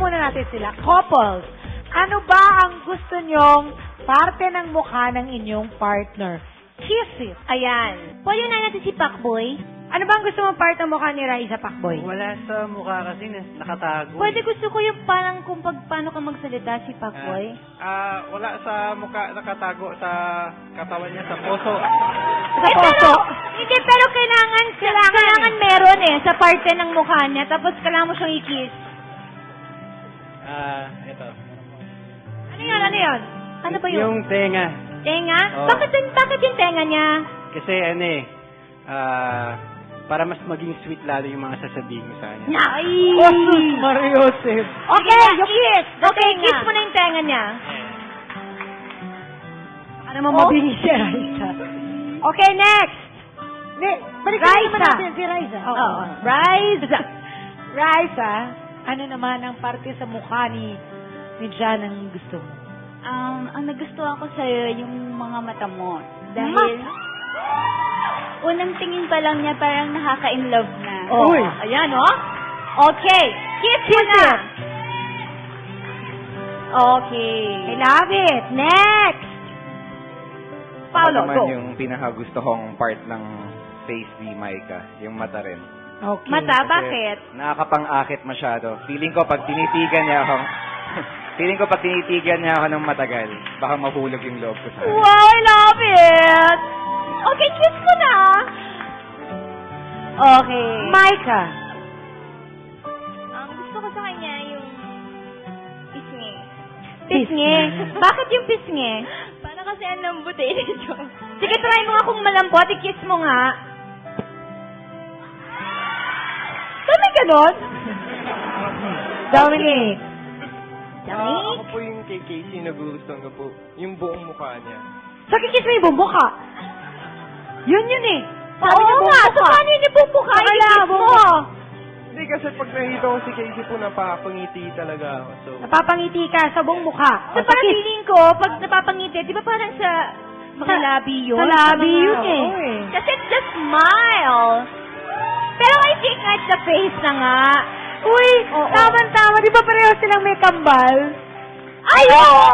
muna natin sila. Couples, ano ba ang gusto nyong parte ng mukha ng inyong partner? Kisses. Ayan. Pwede na natin si Pacboy. Ano ba ang gusto mong part ng mukha ni Raisa, Pacboy? Wala sa mukha kasi, nakatago. Pwede gusto ko yung parang kung paano ka magsalita si Pacboy. Wala sa mukha, nakatago sa katawan niya, sa puso. Sa puso? Hindi, pero kailangan meron sa parte ng mukha niya, tapos kailangan mo siyang i-kiss. Ito. Ano yun? Ano yun? Ano ba yun? Yung tenga. Tenga? Oo. Bakit yung tenga niya? Kasi para mas maging sweet lalo yung mga sasabihin mo sa kanya. Ay! Osus, Mariosep. Okay, kiss! Okay, kiss mo na yung tenga niya. Ano mo mabingi si Raisa? Okay, next! Balikan naman natin si Raisa. Oo. Raisa! Raisa, ano naman ang parte sa mukha ni Jan ang gusto mo? Ang nagustuhan ko sa'yo, yung mga mata mo. Dahil, unang tingin pa lang niya, parang nakaka-inlove na. Oh. Uy! Ayan, oh. Okay. Kiss mo na. Okay. I love it. Next! Paolo, naman go. yung pinakagusto kong part ng face ni Maika, yung mata rin. Okay. Mata, Kasi bakit? Nakakapang-akit masyado. Feeling ko pag tinitigan niya ako ng matagal, baka mahulog yung loob ko sa kanya. Wow, I love it. Okay, kiss mo na. Okay. Maika. Gusto ko sa kanya yung pisngi. Pisngi? Bakit yung pisngi? Paano kasi ang lambot nito? Sige, try mo nga kung malambot. I-kiss mo nga. Sabi ganon? Dominic. Dominic? Ako po yung kay Casey nagugustuhan ko po. Yung buong mukha niya. So, kikis mo yung buong mukha. Yun eh. Oo nga. So, paano yung bubukha? I-kiss mo. Hindi kasi pag nakita ko si Casey po, napakapangiti talaga ako. So, Napapangiti ka sa buong mukha. So, parang feeling ko, pag napapangiti, di ba parang sa mga labi yun? Sa labi yun Oo Kasi it's just smile. Pero I think at the face na nga. Uy, tama-tama. Di ba pareho silang may kambal? Ay, oo!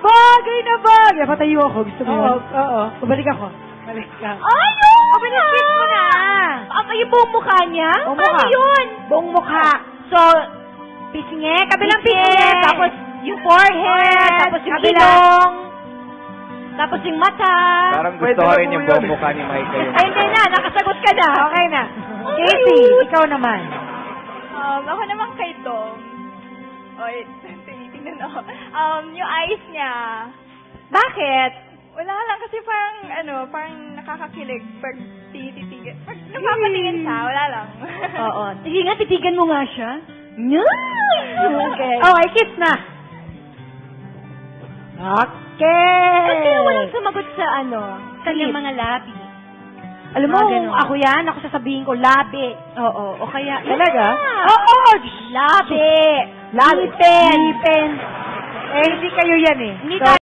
Bagay na bagay. Patayo ako. Gusto mo yun? Oo. Babalik ako. Balik ka. Ay, oo! Kiss mo na. Yung buong mukha niya? Buong Paano mukha. yun? Buong mukha. So, Pisngi. Kabilang pisngi, pisngi. tapos yung forehead, tapos yung kabila. ilong, tapos yung mata. Parang gusto Pwede ko na rin po yung yun. buong mukha ni Maika yung... Ay, hindi na. Nakasagot ka na. Okay na. Casey, ikaw naman. Ako naman kay Dom. Oy, tinitingnan ako. Yung eyes niya. Bakit? Wala lang kasi parang nakakakilig pag tinititigan. Pag napapatingin siya, wala lang. Oo. Sige nga, titigan mo nga siya. Okay. Okay, kiss na. Okay. Kasi walang sumagot sa kanyang mga labi. Alam mo, Mga kung ganun. ako yan, ako sasabihin ko, labi. Oo. O kaya... Talaga? Yeah. Oo! Labi. Labi. Pen. Eh, hindi kayo yan eh. Hindi So,